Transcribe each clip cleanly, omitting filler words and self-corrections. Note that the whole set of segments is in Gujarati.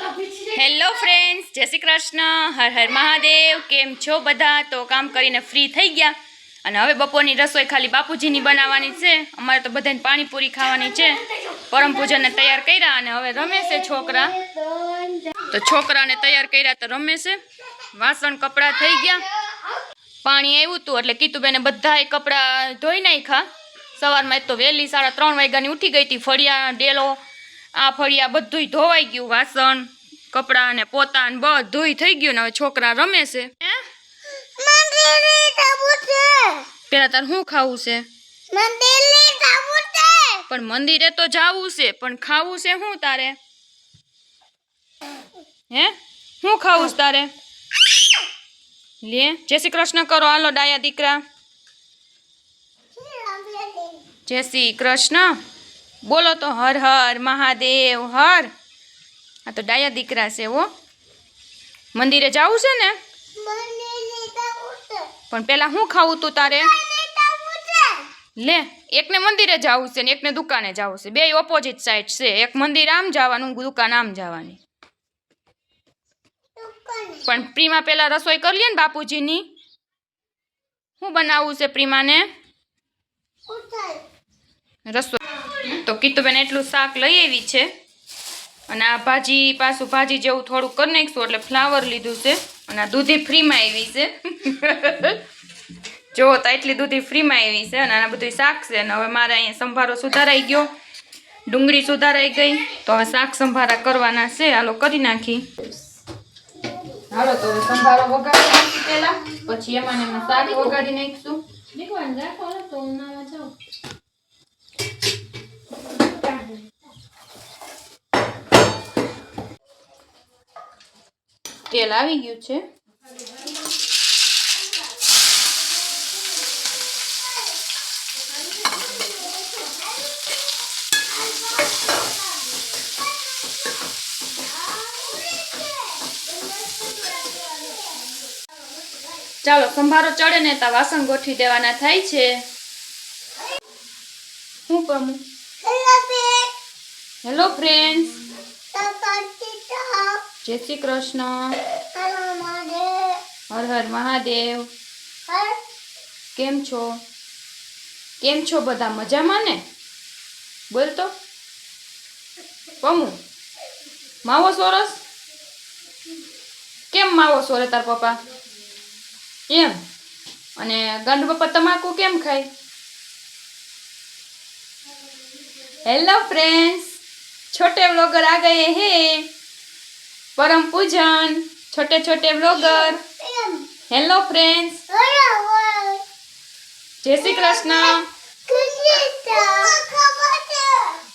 હેલો ફ્રેન્ડ્સ, જય શ્રી કૃષ્ણ, હર હર મહાદેવ। કેમ છો બધા? તો કામ કરીને ફ્રી થઈ ગયા અને હવે બપોરની રસોઈ ખાલી બાપુજીની બનાવવાની છે। અમારે તો બધાને પાણીપુરી ખાવાની છે। પરમ પૂજનને તૈયાર કર્યા અને હવે રમે છે છોકરા। તો છોકરાને તૈયાર કર્યા તો રમે છે। વાસણ કપડાં થઈ ગયા, પાણી આવ્યું હતું એટલે કીતુબેને બધાય કપડાં ધોઈ નાખ્યા। સવારમાં તો વહેલી 3:30 વાગ્યાની ઉઠી ગઈ હતી। ફળિયા ડેલો આ ફળિયા બધુંય ધોવાઈ ગયું, વાસણ કપડાં ને પોતા ને બધુંય થઈ ગયું ને હવે છોકરા રમે છે। પેલા તાર શું ખાવું છે? પણ મંદિરે તો જાવું છે, પણ ખાવું છે શું તારે? હે શું ખાવું છે તારે? લે જય શ્રી કૃષ્ણ કરો, હાલો ડાયા દીકરા। જય શ્રી કૃષ્ણ બોલો તો, હર હર મહાદેવ હર। આ તો ડાયા દીકરા છે હો। મંદિરે જાવું છે ને? પણ પેલા શું ખાવું તું તારે? લે એકને મંદિરે જાવું છે ને એકને દુકાને જાવું છે, બે ઓપોઝિટ સાઈડ છે। એક મંદિર આમ જવાનું, દુકાન આમ જવાની। પણ પ્રીમા પેલા રસોઈ કરી લે ને બાપુજીની। શું બનાવવું છે પ્રીમાને? રસોઈ તો કીતુબેન એટલું શાક લઈ આવી છે અને આ ભાજી પાછું ભાજી જેવું થોડું કરી નાખીશું એટલે ફ્લાવર લીધું છે અને આ દૂધી ફ્રીમાં આવી છે। જો તો એટલી દૂધી ફ્રીમાં આવી છે અને આના બધું શાક છે અને હવે મારે અહીંયા સંભારો સુધારાઈ ગયો, ડુંગળી સુધારાઈ ગઈ, તો હવે શાક સંભારા કરવાના છે। હાલો કરી નાખી। હાલો તો સંભારો વઘારી નાખી પેલા, પછી એમાં શાક વઘારી નાખીશું। તેલ આવી ગયું છે। ચાલો સંભારો ચડે ને તા વાસણ ગોઠવી દેવાના થાય છે। હું પમુ હેલો ફ્રેન્ડ્સ, જય શ્રી કૃષ્ણ, હર હર મહાદેવ। કેમ છો? કેમ છો બધા? મજામાં ને? બોલ તો પમુ, માવો સોરસ? કેમ માવો સોરે તાર પપ્પા? એમ? અને ગાંડુ પપ્પા તમાકુ કેમ ખાય? हेलो फ्रेंड्स, छोटे व्लॉगर आ गए हैं। परम पूजन छोटे छोटे व्लॉगर। हेलो फ्रेंड्स, जय श्री कृष्ण।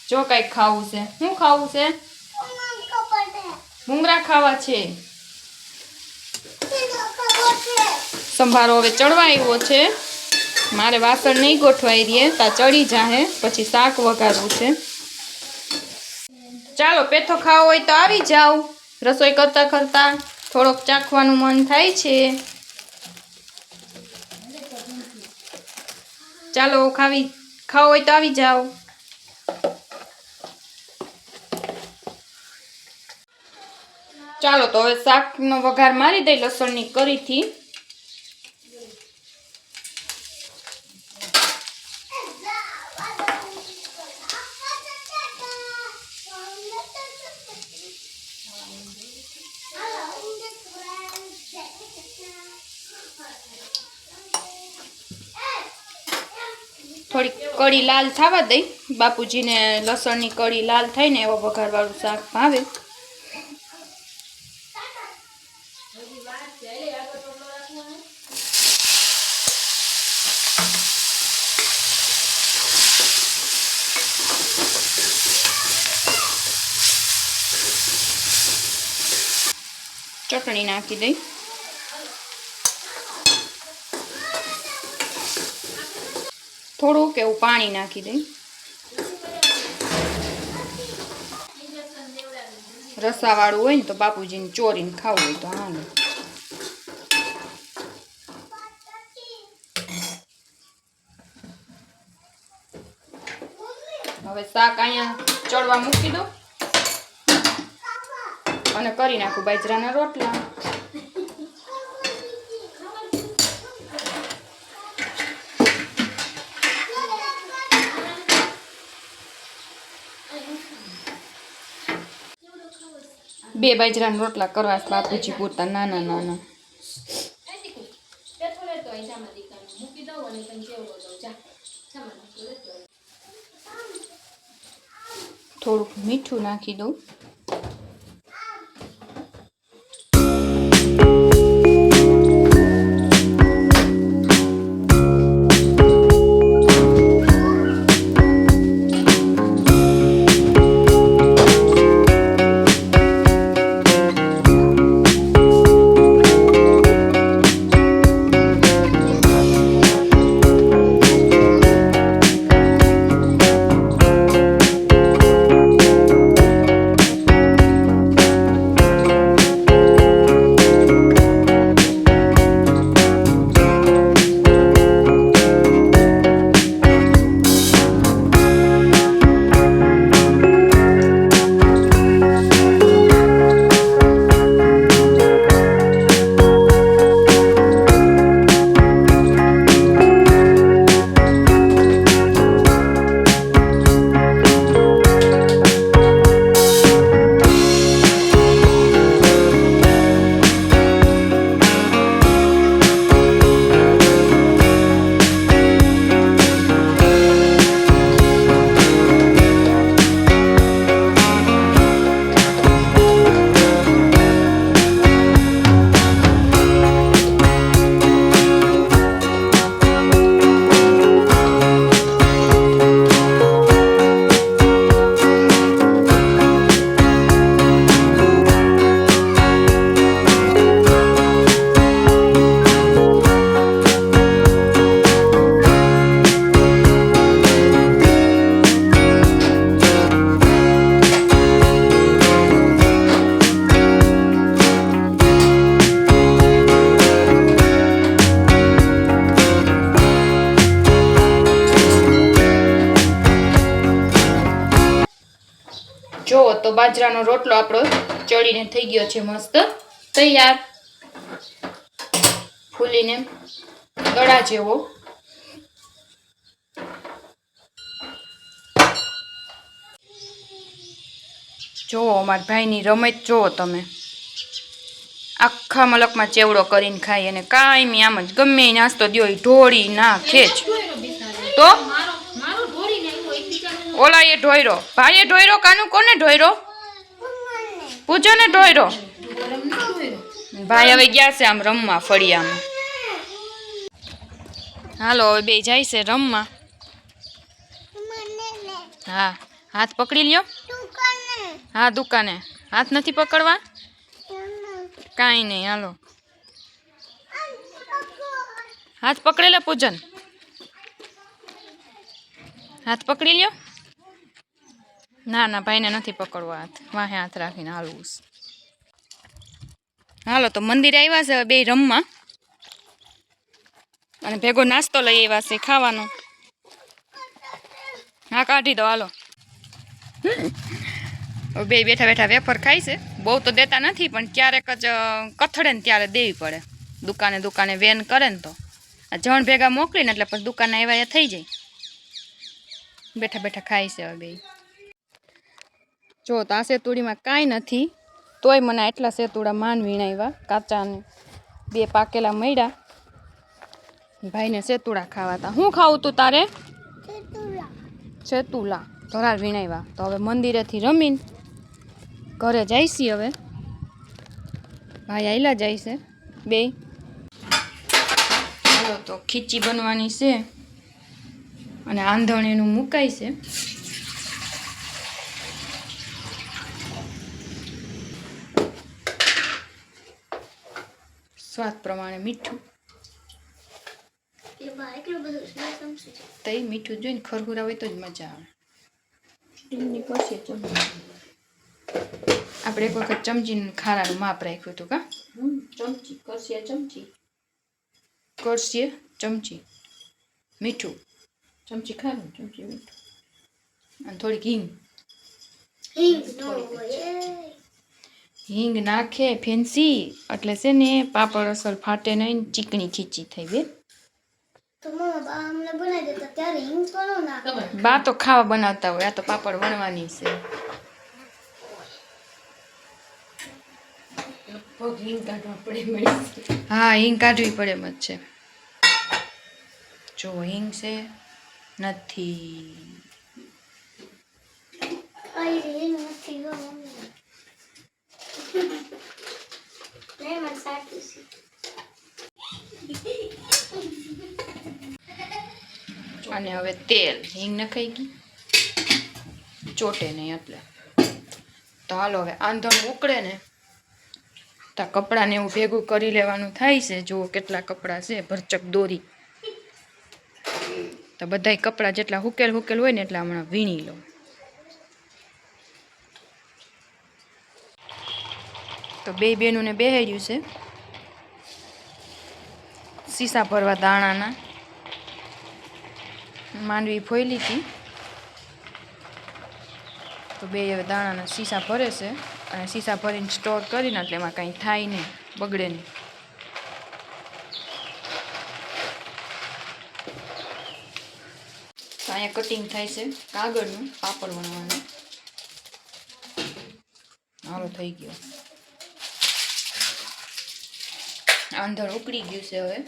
जो कई खाવું છે? શું ખાવું છે? ભૂંગળા ખાવા છે। સંભારો હવે ચડવા આવ્યો છે, મારે વાસણ નહીં ગોઠવાઈ રહે તા ચડી જાહે, પછી શાક વઘારવું છે। ચાલો પેથો ખાવો હોય તો આવી જાવ। રસોઈ કરતા કરતા થોડોક ચાખવાનું મન થાય છે। ચાલો ખાવો હોય તો આવી જાવ। ચાલો તો હવે શાકનો વઘાર મારી દઈ લસણની કરીથી। થોડી કઢી લાલ થવા દઈ, બાપુજીને લસણની કઢી લાલ થાય ને એવો વઘારવાળું શાક ભાવે। ચટણી નાખી દઈ, થોડુંક એવું પાણી નાખી દઈ। રસાવાળું હોય ને તો બાપુજીને ચોરીને ખાવું હોય તો હાલે। હવે શાક અહીંયા ચડવા મૂકી દો। અને કરી નાખું બાજરાના રોટલા. બે બાજરાના રોટલા કરવા બાપુજી પૂરતા નાના નાના. થોડુંક મીઠું નાખી દઉં. જો તો બાજરાનો રોટલો આપણો ચડીને થઈ ગયો છે મસ્ત તૈયાર, ફૂલીને દડા જેવો. જુઓ અમારા ભાઈની રમત જુઓ તમે, આખા મલકમાં ચેવડો કરીને ખાઈ અને કાયમી આમ જ ગમે નાસ્તો દ્યો એ ઢોળી નાખે જ. તો ઓલા એ ઢોયરો, ભાઈએ ઢોયરો, કાનું કોને ઢોયરો? પૂજાને ઢોયરો. ભાઈ હવે ગયા છે આમ રમવા ફળિયામાં. હાલો હવે બે જાય છે રમવા. હા હાથ પકડી લ્યો. હા દુકાને હાથ નથી પકડવા, કાંઈ નહીં. હાલો હાથ પકડેલા પૂજન, હાથ પકડી લ્યો. ના ના ભાઈને નથી પકડવા હાથ, વાહે હાથ રાખીને હાલવું. હાલો તો મંદિરે આવ્યા છે બે રમવા અને ભેગો નાસ્તો લઈ આવ્યા છે ખાવાનો. હા કાઢી દો હાલો. બે બેઠા બેઠા વેફર ખાય છે. બહુ તો દેતા નથી પણ ક્યારેક જ કથળે ને ત્યારે દેવી પડે. દુકાને દુકાને વેન કરે ને તો આ જણ ભેગા મોકલીને એટલે પછી દુકાને આવ્યા થઈ જાય. બેઠા બેઠા ખાય છે હવે બે. જો તો આ સેતુડીમાં કાંઈ નથી તોય મને એટલા સેતુડા માન વીણાવ્યા કાચા ને બે પાકેલા મળ્યા. ભાઈને સેતુડા ખાવા હતા. શું ખાવું તું તારે? સેતુલા ધરાર વીણાવ્યા. તો હવે મંદિરેથી રમીને ઘરે જઈશી. હવે ભાઈ આયલા જાય છે બે. ચાલો તો ખીચી બનવાની છે અને આંધણ એનું મુકાય છે. સ્વાદ પ્રમાણે મીઠું, તો એ મીઠું જોઈને ખરખુરા હોય તો જ મજા આવે. આપણે એક વખત ચમચીનું ખારાનું માપ રાખ્યું હતું. કા ચમચી કરશીએ, ચમચી કરશીએ, ચમચી મીઠું, ચમચી ખારું, ચમચી મીઠું અને થોડીક હિંગ. હિંગ નાખે ફેન્સી એટલે છે ને પાપડ અસલ ફાટે નહીં, ચીકણી ખીચી થઈ બે. બા તો ખાવા બનાવતા હોય, આ તો પાપડ વણવાની છે. હા, હિંગ કાઢવી પડે એમ જ છે. જો હિંગ છે નથી. અને હવે તેલ, હિંગ નખાઈ ગઈ, ચોટે નહીં એટલે. તો હાલો હવે આંધણ ઉકળે ને તો કપડાને એવું ભેગું કરી લેવાનું થાય છે. જુઓ કેટલા કપડાં છે, ભરચક દોરી. તો બધાય કપડાં જેટલા હુકેલ હોય ને એટલા હમણાં વીણી લો. તો બે બેનોને બેહાડ્યું છે સીસા ભરવા દાણાના. માંડવી ફોયલી હતી તો બે હવે દાણાના સીસા ભરે છે. અને સીસા ભરીને સ્ટોર કરીને એટલે એમાં કાંઈ થાય નહીં, બગડે નહીં. તો અહીંયા કટિંગ થાય છે કાગળનું, પાપડ વણવાનું. હાલો થઈ ગયો. આંધણ ઉકળી ગયું છે હવે.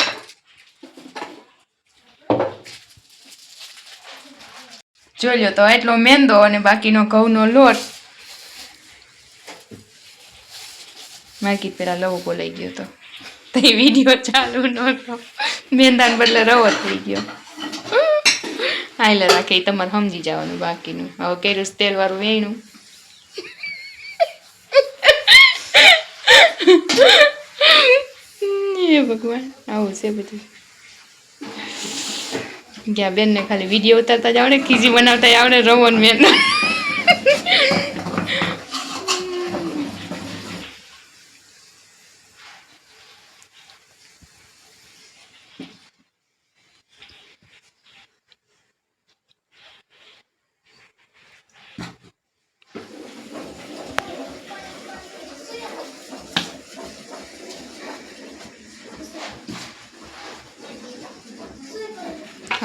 જોઈ લો તો એટલો મેંદો અને બાકીનો ઘઉંનો લોટ. માર્કેટ પેલા લવો બોલાઈ ગયો તો એ વિડીયો ચાલુ નહોતો, મેંદાને બદલે રવો થઈ ગયો. હાલે રાખે તમારે સમજી જવાનું બાકીનું. હવે કર્યું તેલ વાળું વેણું. એ ભગવાન, આવું છે બધું. ગયા બેનને ખાલી વિડીયો ઉતારતા જ આવડે, ખીચી બનાવતા આવડે, રવો ને મેંદો.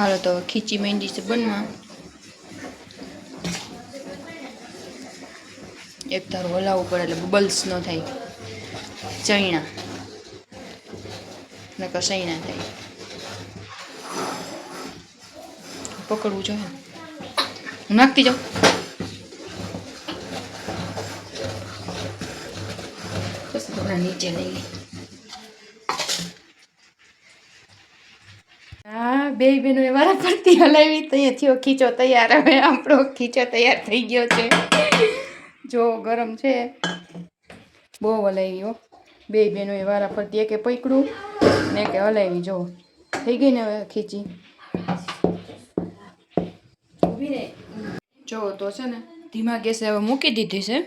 હાલો તો ખીચી માંડી છે બનવા. એક તારું હલાવવું પડે એટલે બબલ્સ ન થાય. ચૈણા નકર સૈણા થાય. પકડવું જોઈએ. હું નાખતી જાઉં. બસ થોડા નીચે લઈ લે. હા, બે બેનો એ વારા ફરતી હલાવી તો અહીંયા થયો ખીચો તૈયાર. હવે આપણો ખીચો તૈયાર થઈ ગયો છે. જો ગરમ છે, બહુ હલાવ્યો. બે બેનો એ વારા ફરતી એકે પકડું ને કે હલાવી. જો થઈ ગઈ ને હવે ખીચી. જો તો છે ને ધીમા ગેસે હવે મૂકી દીધી છે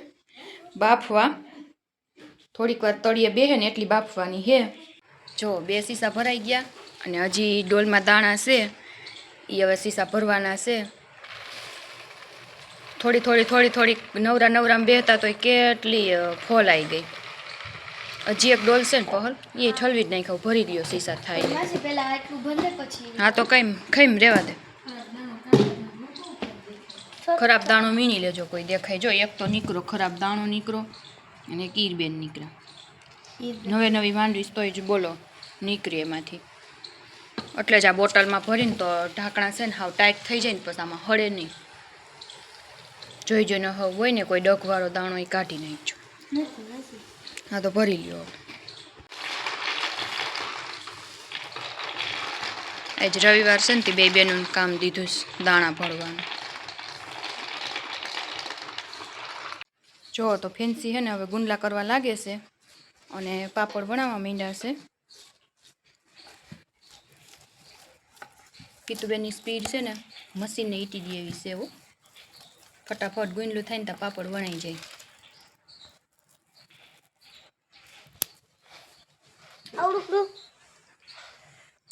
બાફવા. થોડીક વાર તળીએ બેહે ને એટલી બાફવાની છે. જો બે સીસા ભરાઈ ગયા અને હજી ડોલમાં દાણા છે, એ હવે સીસા ભરવાના છે. થોડી નવરામાં બેહતા તો કેટલી ફોલાઈ ગઈ. હજી એક ડોલ છે ને પહલ, એ ઠલવી જ નહીં ખાવ, ભરી ગયો સીસા થાય. હા તો કઈ ખાઈ રહેવા દે. ખરાબ દાણો વીણી લેજો, કોઈ દેખાય. જો એક તો નીકળો ખરાબ દાણો નીકળો અને કીરબેન નીકળ્યા. નવી માંડવીશ તોય જ બોલો નીકળી એમાંથી. એટલે જ આ બોટલમાં ભરીને તો ઢાંકણા છે ને હાવ ટાઈટ થઈ જાય ને પછી આમાં હળે નહીં. જોઈ જોઈને હોય ને કોઈ ડગવાળો દાણો એ કાઢી નાખજો. હા તો ભરી લ્યો. આજ રવિવાર છે ને તે બે બેનું કામ દીધું દાણા ભરવાનું. જો તો ફેન્સી છે ને હવે ગુંડલા કરવા લાગે છે અને પાપડ બનાવવા માંડ્યા છે. કીતુબેનની સ્પીડ છે ને મશીનને ઈટી દે એવી છે. એવું ફટાફટ ગુંડલું થાય ને તો પાપડ વણાઈ જાય.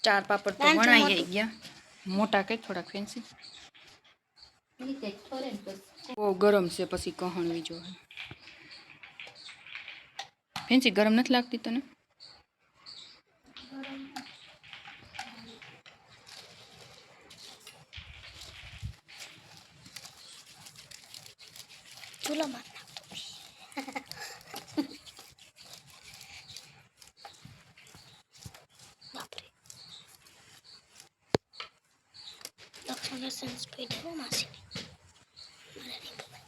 ચાર પાપડ તો વણાઈ ગયા. મોટા કે થોડાક ફેન્સી. બહુ ગરમ છે, પછી કહણવી જોઈએ. ફેન્સી ગરમ નથી લાગતી તને? ચૂલો માર નાખતો. બાપરે દક્ષિણ સ્પીડ હો માસી મને નહીં ખબર.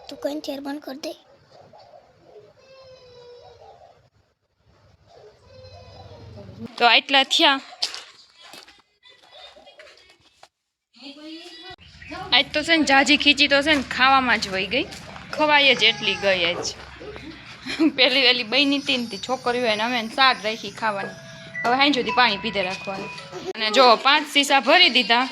તું કઈ ચેર બંધ કર દે. તો આટલા થયા. આજ તો છે ને જાજી ખીચી તો છે ને ખાવામાં જ વહી ગઈ, ખવાય જ એટલી ગઈ જ. પહેલી વહેલી બની હતી છોકરીઓ એને અમે શાક રાખી ખાવાની. હવે હાઈ સુધી પાણી પીધે રાખવાનું. અને જો 5 શીશા ભરી દીધા.